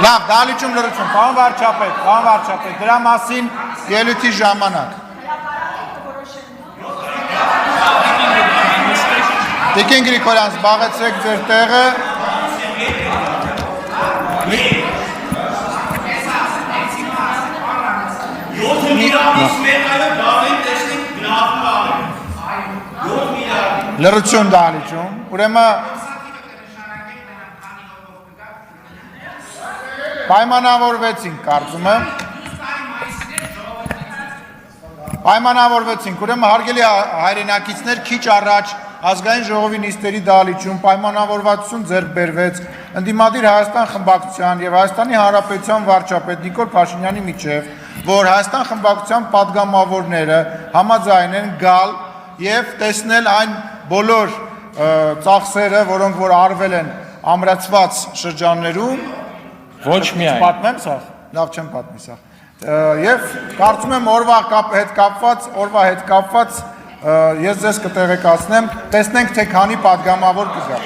Լավ, դալիճում լրություն, պարոն վարչապետ, դրա մասին ելույթի ժամանակ։ Տիկին Գրիգորյան, զբաղեցրեք ձեր տեղը։ Լրություն դալիճում, ուրեմն պայմանավորվեցինք, կարծում եմ։ Պայմանավորվեցինք, ուրեմն հարգելի հայրենակիցներ, քիչ առաջ ազգային ժողովի նիստերի դահլիճում պայմանավորվածություն ձեռք բերվեց ընդդիմադիր Հայաստան խմբակցության եւ Հայաստանի Հանրապետության վարչապետ Նիկոլ Փաշինյանի միջև, որ Հայաստան խմբակցության падգամավորները համաձայն են գալ եւ տեսնել այն բոլոր ծախսերը, որոնք որ արվել են ամրացված շրջաններում, ոչ միայն պատմեմ սա, լավ չեմ պատմի սա։ Եվ կարծում եմ օրվա հետ կապված ես ձեզ կտեղեկացնեմ, տեսնենք թե քանի падգամավոր կգա։